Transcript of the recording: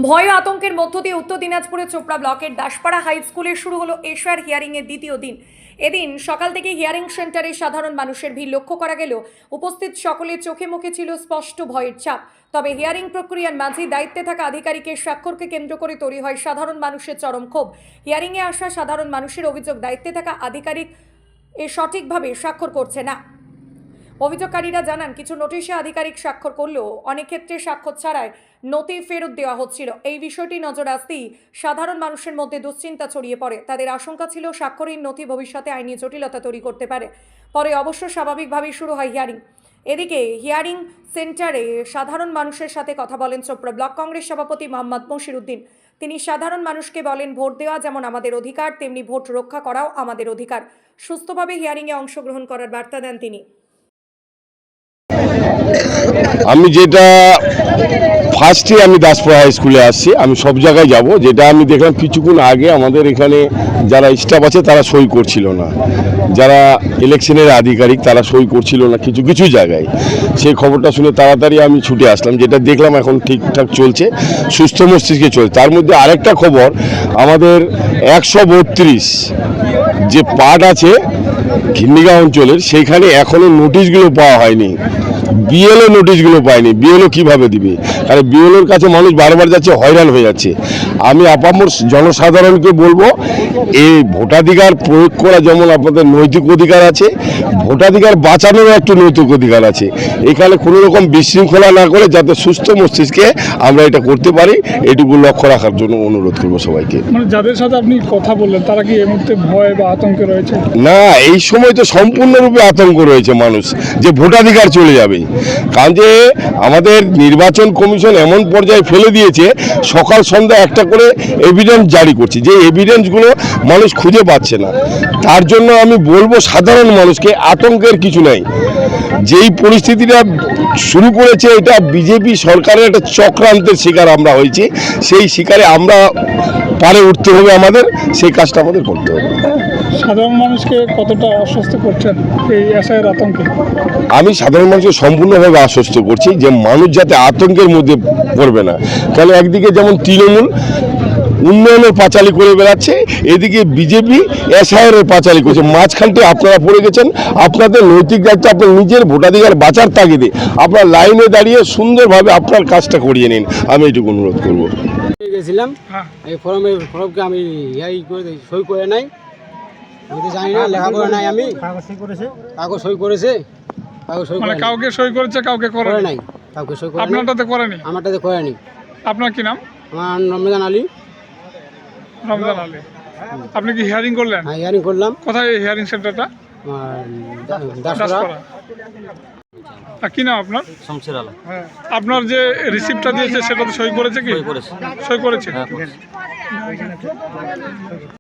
ভয় আতঙ্কের মধ্য দিয়ে উত্তর দিনাজপুরের চোপড়া ব্লকের দাসপাড়া হাই স্কুলে শুরু হলো এশার হিয়ারিং এর দ্বিতীয় দিন। এদিন সকাল থেকে হিয়ারিং সেন্টারে সাধারণ মানুষের ভিড় লক্ষ্য করা গেল। উপস্থিত সকলের চোখে মুখে ছিল স্পষ্ট ভয়ের ছাপ। তবে হিয়ারিং প্রক্রিয়ার মাঝে দায়িত্বে থাকা আধিকারিকের স্বাক্ষরকে কেন্দ্র করে তৈরি হয় সাধারণ মানুষের চরম ক্ষোভ। হিয়ারিংয়ে আসা সাধারণ মানুষের অভিযোগ, দায়িত্বে থাকা আধিকারিক সঠিকভাবে স্বাক্ষর করছে না। অভিযোগকারীরা জানান, কিছু নোটিশে আধিকারিক স্বাক্ষর করলেও অনেক ক্ষেত্রে স্বাক্ষর ছাড়াই নথি ফেরত দেওয়া হচ্ছিল। এই বিষয়টি নজর আসতেই সাধারণ মানুষের মধ্যে দুশ্চিন্তা ছড়িয়ে পড়ে। তাদের আশঙ্কা ছিল স্বাক্ষরহীন নথি ভবিষ্যতে আইনি জটিলতা তৈরি করতে পারে। পরে অবশ্য স্বাভাবিকভাবেই শুরু হয় হিয়ারিং। এদিকে হিয়ারিং সেন্টারে সাধারণ মানুষের সাথে কথা বলেন চোপড়া ব্লক কংগ্রেস সভাপতি মোহাম্মদ মশির উদ্দিন। তিনি সাধারণ মানুষকে বলেন, ভোট দেওয়া যেমন আমাদের অধিকার, তেমনি ভোট রক্ষা করাও আমাদের অধিকার। সুস্থভাবে হিয়ারিংয়ে অংশগ্রহণ করার বার্তা দেন তিনি। আমি যেটা ফার্স্টে আমি দাসপাড়া হাই স্কুলে আসছি, আমি সব জায়গায় যাব। যেটা আমি দেখলাম কিছুক্ষণ আগে আমাদের এখানে যারা স্টাফ আছে তারা সই করছিল না, যারা ইলেকশনের আধিকারিক তারা সই করছিল না কিছু কিছু জায়গায়। সেই খবরটা শুনে তাড়াতাড়ি আমি ছুটে আসলাম। যেটা দেখলাম এখন ঠিকঠাক চলছে, সুস্থ মস্তিষ্কে চলছে। তার মধ্যে আরেকটা খবর, আমাদের 132 যে পার্ট আছে ঘিন্নিগা অঞ্চলের, সেইখানে এখনও নোটিশগুলো পাওয়া হয়নি। বিএলও নোটিশগুলো পায়নি। বিএলও কীভাবে দিবে? কারণ বিএলওর কাছে মানুষ বারবার যাচ্ছে, হয়রান হয়ে যাচ্ছে। আমি আপামর জনসাধারণকে বলবো, এই ভোটাধিকার প্রয়োগ করা যেমন আপনাদের নৈতিক অধিকার আছে, ভোটাধিকার বাঁচানোরও একটু নৈতিক অধিকার আছে। এখানে কোনো রকম বিশৃঙ্খলা না করে যাতে সুস্থ মস্তিষ্কে আমরা এটা করতে পারি, এটুকু লক্ষ্য রাখার জন্য অনুরোধ করবো সবাইকে। মানে যাদের সাথে আপনি কথা বললেন তারা কি এই মুহূর্তে ভয় বা আতঙ্কে রয়েছে? না, এই সময় তো সম্পূর্ণরূপে আতঙ্ক রয়েছে মানুষ, যে ভোটাধিকার চলে যাবে। কারণ যে আমাদের নির্বাচন কমিশন এমন পর্যায়ে ফেলে দিয়েছে, সকাল সন্ধ্যা একটা করে এভিডেন্স জারি করছে, যে এভিডেন্সগুলো মানুষ খুঁজে পাচ্ছে না। তার জন্য আমি বলবো সাধারণ মানুষকে, আতঙ্কের কিছু নাই। যেই পরিস্থিতিটা শুরু করেছে, এটা বিজেপি সরকারের একটা চক্রান্তের শিকার আমরা হয়েছি। সেই শিকারে আমরা পারে উঠতে হবে, আমাদের সেই কাজটা আমাদের করতে হবে। সাধারণ মানুষকে কতটা আশ্বস্ত করছেন এই এসআইয়ের আতঙ্কে? আমি সাধারণ মানুষকে সম্পূর্ণভাবে আশ্বস্ত করছি যে মানুষ যাতে আতঙ্কের মধ্যে পড়বে না। কারণ একদিকে যেমন তৃণমূল উন্নয়নের পাঁচালি করে বেড়াচ্ছে, এদিকে বিজেপি এসআইয়ের পাঁচালি করছে। মাঝখানটি আপনারা পড়ে গেছেন। আপনাদের নৈতিক দায়িত্ব, আপনার নিজের ভোটাধিকার বাঁচার তাগিদে আপনার লাইনে দাঁড়িয়ে সুন্দরভাবে আপনার কাজটা করিয়ে নিন, আমি এইটুকু অনুরোধ করব। গেছিলাম এই ফর্মকে আমি সই করে নাই, আমি তো জানি না, লেখাপড়া নাই। আমি কাগজ সই করেছে, মানে কাউকে সই করেছে, কাউকে করে নাই, কাউকে সই করে। আপনারটাতে করেনি? আমারটাতে করেনি। আপনার কি নাম? আমার রমজান আলী। রমজান আলী। আপনি কি হিয়ারিং করলেন? হ্যাঁ, হিয়ারিং করলাম। কোথায় হিয়ারিং সেন্টারটা? দাসপাড়া। কি নাম আপনার? শমশের আলম। আপনার যে রিসিপ্টটা দিয়েছে সেটাতে সই করেছে কি? সই করেছে। সই করেছে। হ্যাঁ, করেছে।